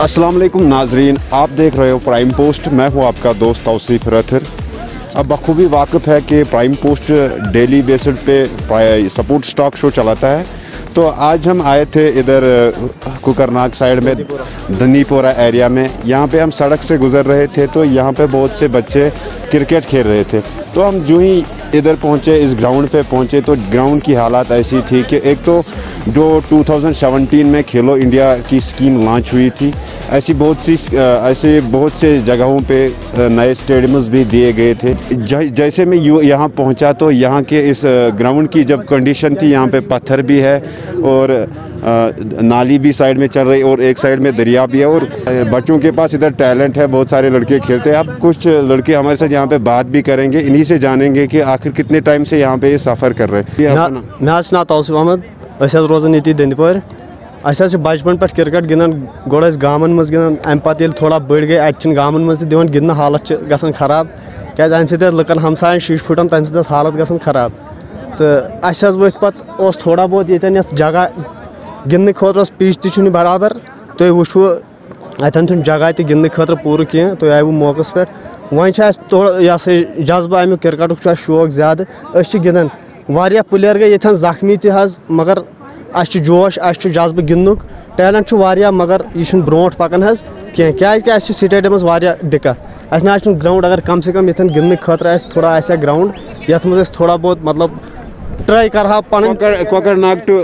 अस्सलाम वालेकुम नाजरीन, आप देख रहे हो प्राइम पोस्ट। मैं हूं आपका दोस्त तौसीफ रथर। अब बखूबी वाकिफ़ है कि प्राइम पोस्ट डेली बेसिस पे सपोर्ट स्टॉक शो चलाता है। तो आज हम आए थे इधर कुकरनाग साइड में धनीपोरा एरिया में। यहाँ पे हम सड़क से गुज़र रहे थे तो यहाँ पे बहुत से बच्चे क्रिकेट खेल रहे थे। तो हम जो ही इधर पहुँचे, इस ग्राउंड पे पहुँचे, तो ग्राउंड की हालात ऐसी थी कि एक तो जो 2017 में खेलो इंडिया की स्कीम लॉन्च हुई थी, ऐसे बहुत से जगहों पे नए स्टेडियम्स भी दिए गए थे। जैसे मैं यहाँ पहुँचा तो यहाँ के इस ग्राउंड की जब कंडीशन थी, यहाँ पे पत्थर भी है और नाली भी साइड में चल रही और एक साइड में दरिया भी है और बच्चों के पास इधर टैलेंट है, बहुत सारे लड़के खेलते हैं। अब कुछ लड़के हमारे साथ यहाँ पे बात भी करेंगे, इन्हीं से जानेंगे कि आखिर कितने टाइम से यहाँ पे ये सफ़र कर रहे हैं। मैं नाम तौसीफ अहमद, रोजान ये दंदपोर। बचपन पे क्रिकेट गिंदान, गोड़ गामन मज गिंदान, अम पे थोड़ा बड़ गई अत गामन मज दिवान गिंदन, हालत गसान खराब क्या अम लुकन हमसायन शीश फुटान, तम सत हालत गसान खराब। तो वो पे थोड़ा बहुत ये जगह गिंदने खुद पिच तु बराबर। तुम वो अतन जगह तक गिंदने खुद पूरा कह, तुम आयु मौके पे। वह थोड़ा यह जज्बा अमुक क्रिकेट शौक ज्यादा गिंदान। वारिया प्लेयर गए ये जख्मी तज, मगर अस जोश, अस जज्बा गिंदनुक टैलेंट वारिया, मगर यह ब्रोट पकान कह क्या स्टेडियमस वारिया दिक्कत। अस ना ग्राउंड अगर कम से कम ये गिंदने खुद थोड़ा आ ग्राउंड ये मज थोड़ा बहुत मतलब ट्राई कर कोकरनाग टू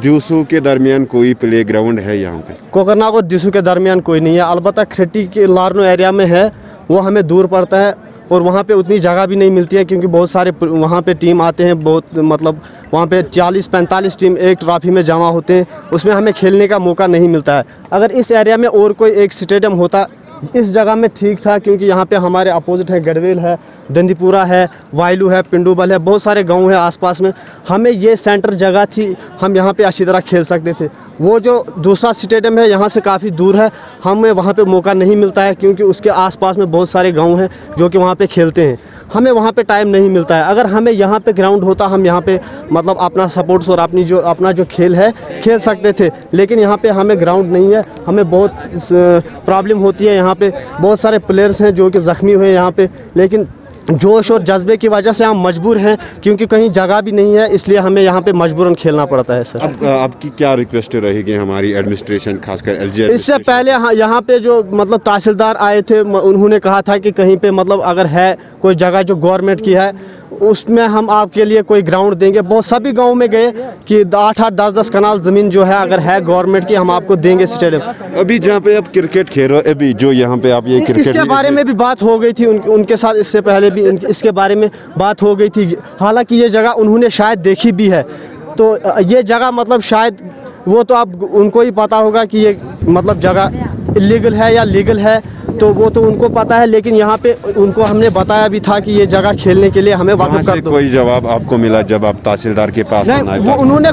दिवसू के दरमियान कोई प्ले ग्राउंड है यहाँ पे? कोकरनाग और दिवसू के दरमियान कोई नहीं है, अलबत्ता खट्टी के लारनो एरिया में है, वो हमें दूर पड़ता है और वहाँ पे उतनी जगह भी नहीं मिलती है क्योंकि बहुत सारे वहाँ पे टीम आते हैं। बहुत मतलब वहाँ पे 40-45 टीम एक ट्रॉफी में जमा होते हैं, उसमें हमें खेलने का मौका नहीं मिलता है। अगर इस एरिया में और कोई एक स्टेडियम होता इस जगह में ठीक था, क्योंकि यहाँ पे हमारे अपोजिट है गढ़वेल है, दंदीपुरा है, वायलू है, पिंडूबल है, बहुत सारे गांव है आसपास में। हमें ये सेंटर जगह थी, हम यहाँ पे अच्छी तरह खेल सकते थे। वो जो दूसरा स्टेडियम है यहाँ से काफ़ी दूर है, हमें वहाँ पे मौका नहीं मिलता है क्योंकि उसके आसपास में बहुत सारे गांव हैं जो कि वहाँ पे खेलते हैं, हमें वहाँ पे टाइम नहीं मिलता है। अगर हमें यहाँ पे ग्राउंड होता, हम यहाँ पे मतलब अपना सपोर्ट्स और अपना जो खेल है खेल सकते थे, लेकिन यहाँ पे हमें ग्राउंड नहीं है, हमें बहुत प्रॉब्लम होती है। यहाँ पे बहुत सारे प्लेयर्स हैं जो कि ज़ख्मी हुए यहाँ पे, लेकिन जोश और जज्बे की वजह से हम मजबूर हैं क्योंकि कहीं जगह भी नहीं है, इसलिए हमें यहाँ पे मजबूरन खेलना पड़ता है। सर अब आपकी क्या रिक्वेस्ट रहेगी हमारी एडमिनिस्ट्रेशन, खासकर एलजी? इससे पहले यहाँ पे जो मतलब तहसीलदार आए थे, उन्होंने कहा था कि कहीं पे मतलब अगर है कोई जगह जो गवर्नमेंट की है उसमें हम आपके लिए कोई ग्राउंड देंगे। बहुत सभी गाँव में गए कि 8-8, 10-10 कनाल ज़मीन जो है अगर है गवर्नमेंट की, हम आपको देंगे स्टेडियम। अभी जहाँ पे आप क्रिकेट खेल रहे हो, अभी जो यहाँ पे आप ये क्रिकेट, इसके बारे में भी बात हो गई थी उनके साथ, इससे पहले भी इसके बारे में बात हो गई थी। हालांकि ये जगह उन्होंने शायद देखी भी है, तो ये जगह मतलब शायद वो तो आप उनको ही पता होगा कि ये मतलब जगह इलीगल है या लीगल है, तो वो तो उनको पता है। लेकिन यहाँ पे उनको हमने बताया भी था कि ये जगह खेलने के लिए हमें वाक़िफ़ कर दो। कोई जवाब आपको मिला जब आप तहसीलदार के पास? नहीं, वो उन्होंने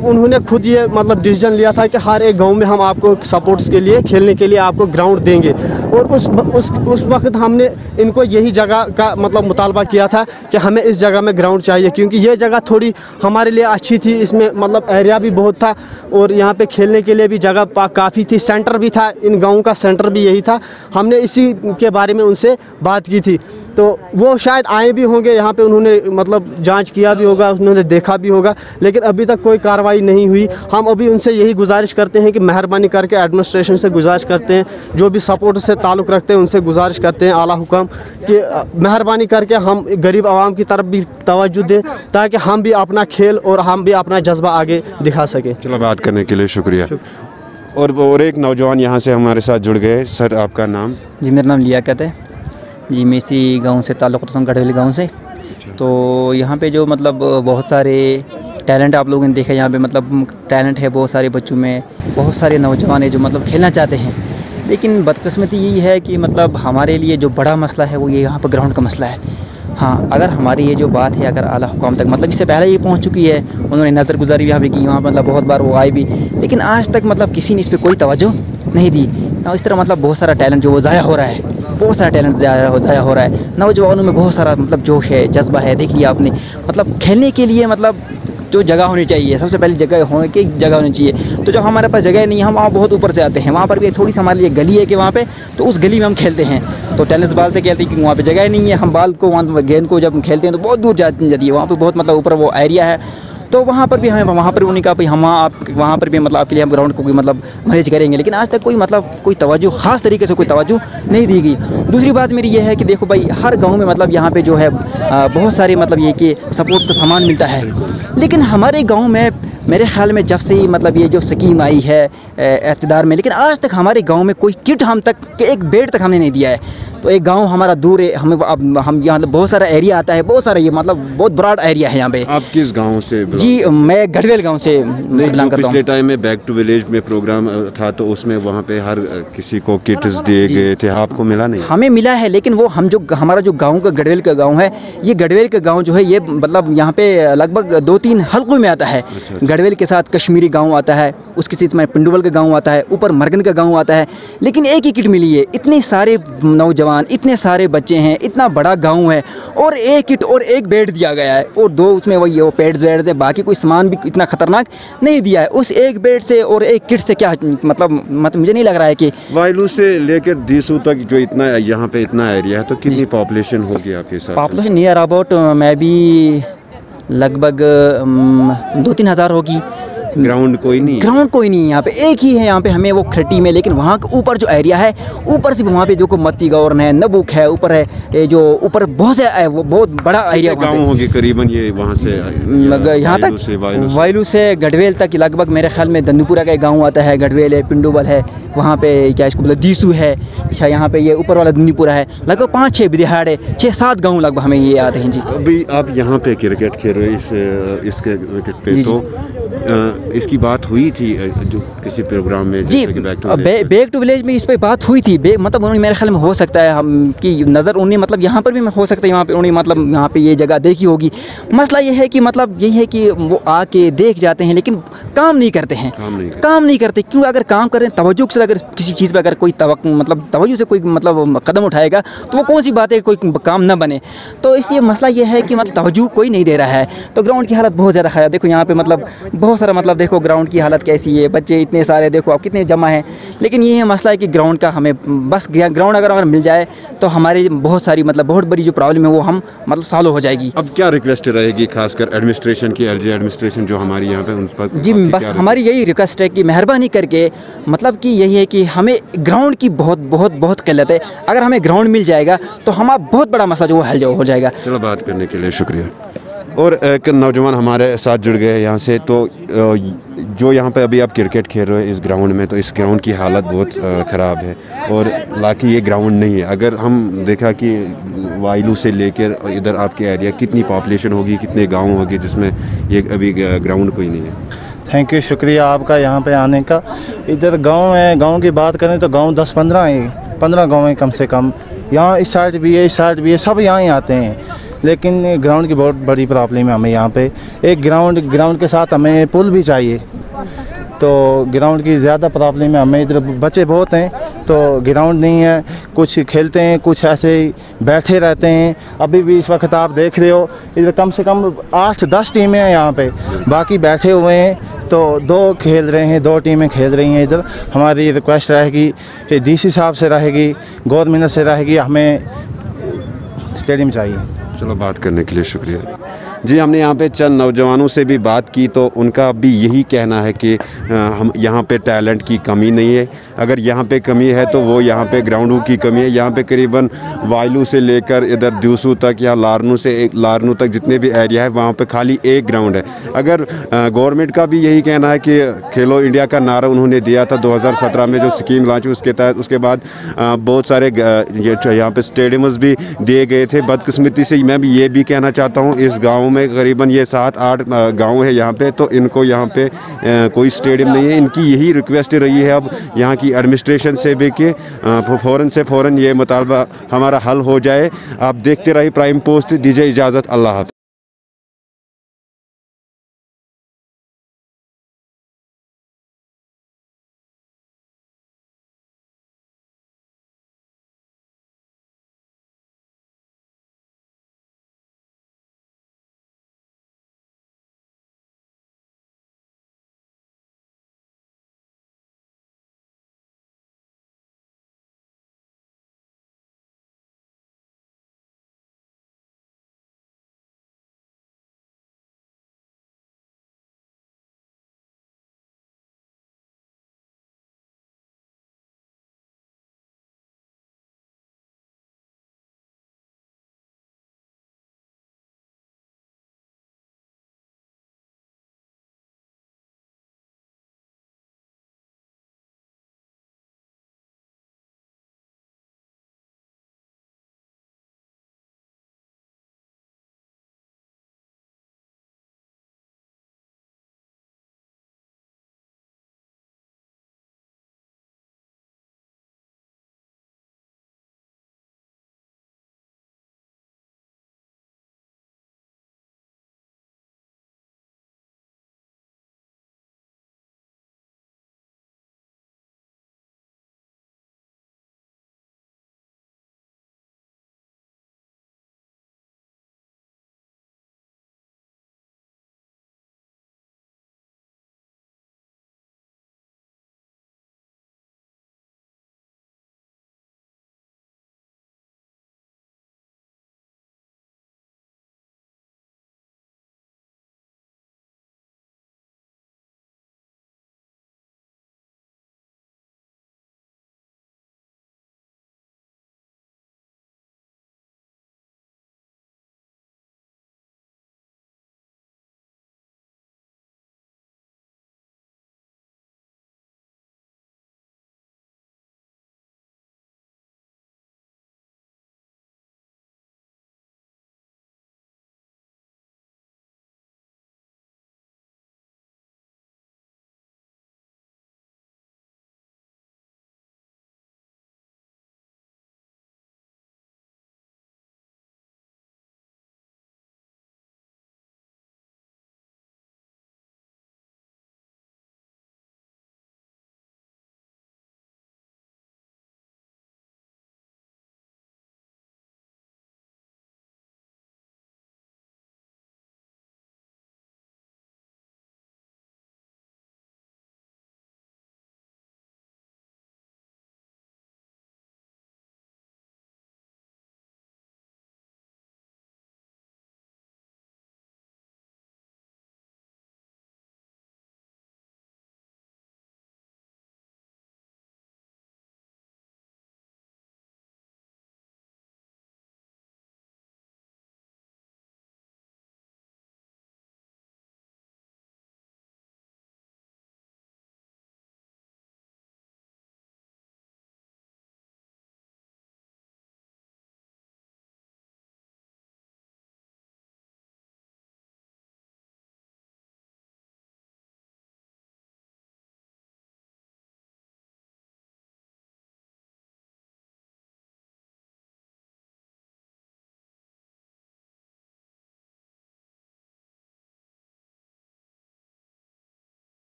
उन्होंने खुद ये मतलब डिसीजन लिया था कि हर एक गांव में हम आपको सपोर्ट्स के लिए, खेलने के लिए आपको ग्राउंड देंगे। और उस वक्त हमने इनको यही जगह का मतलब मुतालबा किया था कि हमें इस जगह में ग्राउंड चाहिए, क्योंकि ये जगह थोड़ी हमारे लिए अच्छी थी, इसमें मतलब एरिया भी बहुत था और यहाँ पे खेलने के लिए भी जगह काफ़ी थी, सेंटर भी था, इन गाँव का सेंटर भी यही था। हमने इसी के बारे में उनसे बात की थी, तो वो शायद आए भी होंगे यहाँ पे, उन्होंने मतलब जांच किया भी होगा, उन्होंने देखा भी होगा, लेकिन अभी तक कोई कार्रवाई नहीं हुई। हम अभी उनसे यही गुजारिश करते हैं कि मेहरबानी करके एडमिनिस्ट्रेशन से गुजारिश करते हैं, जो भी सपोर्ट से ताल्लुक़ रखते हैं उनसे गुजारिश करते हैं आला हुक्म कि मेहरबानी करके हम गरीब आवाम की तरफ भी तवज्जो दें ताकि हम भी अपना खेल और हम भी अपना जज्बा आगे दिखा सकें। चलो, बात करने के लिए शुक्रिया। और एक नौजवान यहाँ से हमारे साथ जुड़ गए। सर, आपका नाम? जी, मेरा नाम लियाकत है जी, मैं इसी गांव से ताल्लुक़ रखता हूँ, गढ़वेल गाँव से। तो यहाँ पे जो मतलब बहुत सारे टैलेंट आप लोगों ने देखा, यहाँ पे मतलब टैलेंट है बहुत सारे बच्चों में, बहुत सारे नौजवान है जो मतलब खेलना चाहते हैं, लेकिन बदकिस्मती यही है कि मतलब हमारे लिए जो बड़ा मसला है वो ये यहाँ पर ग्राउंड का मसला है। हाँ, अगर हमारी ये जो बात है अगर आला हुकाम तक मतलब इससे पहले ये पहुँच चुकी है, उन्होंने नज़र गुजारी भी यहाँ पे की, वहाँ मतलब बहुत बार वो आए भी, लेकिन आज तक मतलब किसी ने इस पर कोई तवज्जो नहीं दी। तो इस तरह मतलब बहुत सारा टैलेंट जो वो ज़ाया हो रहा है, बहुत सारा टैलेंट ज़ाया हो रहा है। नौजवानों में बहुत सारा मतलब जोश है, जज्बा है। देखिए आपने मतलब खेलने के लिए मतलब जो जगह होनी चाहिए, सबसे पहले जगह होने की जगह होनी चाहिए। तो जब हमारे पास जगह नहीं है, हम वहाँ बहुत ऊपर से आते हैं, वहाँ पर भी एक थोड़ी सी हमारे लिए गली है कि वहाँ पे, तो उस गली में हम खेलते हैं। तो टेनिस बॉल से खेलते हैं क्योंकि वहाँ पे जगह नहीं है। हम बॉल को वहाँ गेंद को जब खेलते हैं तो बहुत दूर जाती है, वहाँ पे बहुत मतलब ऊपर वो एरिया है। तो वहाँ पर भी हमें, वहाँ पर उन्हीं का भाई हम आप वहाँ पर भी मतलब आपके लिए हम ग्राउंड को कोई मतलब मैनेज करेंगे, लेकिन आज तक कोई मतलब कोई तवज्जो ख़ास तरीके से कोई तवज्जो नहीं दी गई। दूसरी बात मेरी ये है कि देखो भाई, हर गांव में मतलब यहाँ पे जो है बहुत सारे मतलब ये कि सपोर्ट का सामान मिलता है, लेकिन हमारे गांव में मेरे ख्याल में जब से ही मतलब ये जो स्कीम आई है इक़्तिदार में, लेकिन आज तक हमारे गांव में कोई किट हम तक एक बेड तक हमने नहीं दिया है। तो एक गांव हमारा दूर है, हमें अब हम यहाँ बहुत सारा एरिया आता है, बहुत सारा ये मतलब बहुत ब्रॉड एरिया है यहाँ पे। आप किस गांव से belong जी मैं गढ़वेल गांव से नहीं, बिलोंग जो करता पिछले हूँ। टाइम में बैक टू विलेज में प्रोग्राम था तो उसमें वहाँ पे हर किसी को किट्स दिए गए थे, आपको मिला नहीं? हमें मिला है, लेकिन वो हम जो हमारा जो गांव का गढ़वेल का गांव है, ये गढ़वेल का गांव जो है ये मतलब यहाँ पे लगभग 2-3 हलकों में आता है। गढ़वेल के साथ कश्मीरी गांव आता है, उसके साथ में पिंडुवल का गांव आता है, ऊपर मरगन का गांव आता है, लेकिन एक ही किट मिली है। इतने सारे नौजवान, इतने सारे बच्चे हैं, इतना बड़ा गाँव है, और एक किट और एक बेड दिया गया है, और 2 उसमें वही वो पैड्स वैड्स है, बाकी कोई सामान भी इतना ख़तरनाक नहीं दिया है। उस एक बेड से और एक किट से क्या मतलब मुझे नहीं लग रहा है कि वायलू से लेकर दीसू तक जो इतना यहाँ पे इतना एरिया है, तो कितनी पॉपुलेशन होगी आपके हिसाब से? पॉपुलेशन नियर अबाउट मैं भी लगभग 2-3 हज़ार होगी। ग्राउंड कोई नहीं है? ग्राउंड कोई नहीं है यहाँ पे, एक ही है यहाँ पे हमें वो खट्टी में, लेकिन वहाँ के ऊपर जो एरिया है, ऊपर से वहाँ पे जो को मत्ती गौरन है, नबुक है, ऊपर है ये जो ऊपर बहुत से वो बहुत बड़ा एरिया गाँव होंगे करीबन ये वहाँ से यहाँ तक वायलू से गढ़वेल तक लगभग मेरे ख्याल में दंदूपुरा का एक गाँव आता है, गढ़वेल है, पिंडुबल है, वहाँ पे क्या इसको बोला दीसू है, अच्छा यहाँ पे ये ऊपर वाला दंदीपुरा है, लगभग 5-6 बिहाड़ है, 6-7 गाँव लगभग हमें ये आते हैं जी। अभी आप यहाँ पे क्रिकेट खेल रहे हो इसके विकेट पे, तो इसकी बात हुई थी जो किसी प्रोग्राम में जी? बैक टू विलेज में इस पे बात हुई थी, मतलब उन्होंने मेरे ख्याल में हो सकता है हम की नज़र उन्हें मतलब यहाँ पर भी हो सकता है, यहाँ पे उन्हें मतलब यहाँ पे ये जगह देखी होगी। मसला ये है कि मतलब यही है कि वो आके देख जाते हैं, लेकिन काम नहीं करते हैं, काम नहीं करते। क्यों? अगर काम करें तवज्जो से, अगर किसी चीज़ पर अगर कोई मतलब तवज्जो से कोई मतलब कदम उठाएगा तो वो कौन सी बात है कोई काम ना बने। तो इसलिए मसला ये है कि मतलब तवज्जो कोई नहीं दे रहा है। तो ग्राउंड की हालत बहुत ज़्यादा ख़राब, देखो यहाँ पे मतलब बहुत सारा मतलब देखो ग्राउंड की हालत कैसी है, बच्चे इतने सारे देखो आप कितने जमा हैं, लेकिन ये मसला है कि ग्राउंड का हमें बस ग्राउंड अगर मिल जाए तो हमारी बहुत सारी मतलब बहुत बड़ी जो प्रॉब्लम है वो हम मतलब सॉल्व हो जाएगी। अब क्या रिक्वेस्ट रहेगी खासकर एडमिनिस्ट्रेशन की, एलजी एडमिनिस्ट्रेशन जो हमारी यहाँ पे उन पर? जी बस हमारी यही रिक्वेस्ट है कि मेहरबानी करके मतलब कि यही है कि हमें ग्राउंड की बहुत बहुत बहुत किल्लत है। अगर हमें ग्राउंड मिल जाएगा तो हमारा बहुत बड़ा मसला जो हल हो जाएगा। चलो, बात करने के लिए शुक्रिया। और एक नौजवान हमारे साथ जुड़ गए यहाँ से, तो जो यहाँ पे अभी आप क्रिकेट खेल रहे हो इस ग्राउंड में, तो इस ग्राउंड की हालत बहुत ख़राब है, और लाकि ये ग्राउंड नहीं है। अगर हम देखा कि वायलू से लेकर इधर आपके एरिया कितनी पॉपुलेशन होगी, कितने गांव होंगे जिसमें ये अभी ग्राउंड कोई नहीं है? थैंक यू, शुक्रिया आपका यहाँ पे आने का। इधर गांव है, गांव की बात करें तो गांव 10-15 हैं, 15 गांव हैं कम से कम। यहाँ इस साइड भी है, इस साइड भी है, सब यहाँ ही आते हैं, लेकिन ग्राउंड की बहुत बड़ी प्रॉब्लम है हमें यहाँ पे। एक ग्राउंड के साथ हमें पुल भी चाहिए, तो ग्राउंड की ज़्यादा प्रॉब्लम है हमें। इधर बच्चे बहुत हैं तो ग्राउंड नहीं है, कुछ खेलते हैं, कुछ ऐसे ही बैठे रहते हैं। अभी भी इस वक्त आप देख रहे हो इधर कम से कम 8-10 टीमें हैं यहाँ पे, बाकी बैठे हुए हैं। तो 2 खेल रहे हैं, 2 टीमें खेल रही हैं इधर। हमारी रिक्वेस्ट रहेगी, डीसी साहब से रहेगी, गवर्नमेंट से रहेगी, हमें स्टेडियम चाहिए। चलो, बात करने के लिए शुक्रिया जी। हमने यहाँ पे चंद नौजवानों से भी बात की, तो उनका भी यही कहना है कि हम यहाँ पे टैलेंट की कमी नहीं है। अगर यहाँ पे कमी है तो वो यहाँ पे ग्राउंडों की कमी है। यहाँ पे करीबन वायलू से लेकर इधर दूसू तक या लारनू तक जितने भी एरिया है वहाँ पे खाली एक ग्राउंड है। अगर गवर्नमेंट का भी यही कहना है कि खेलो इंडिया का नारा उन्होंने दिया था 2017 में जो स्कीम लॉन्च हुई उसके तहत, उसके बाद बहुत सारे यहाँ पे स्टेडियम्स भी दिए गए थे। बदकिस्मती से मैं भी ये भी कहना चाहता हूँ, इस गाँव में करीबन ये 7-8 गांव है यहाँ पे, तो इनको यहाँ पे कोई स्टेडियम नहीं है। इनकी यही रिक्वेस्ट रही है अब यहाँ की एडमिनिस्ट्रेशन से भी कि फ़ौरन ये मुतालबा हमारा हल हो जाए। आप देखते रहिए प्राइम पोस्ट, दीजिए इजाज़त, अल्लाह हाफ़िज़।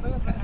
है।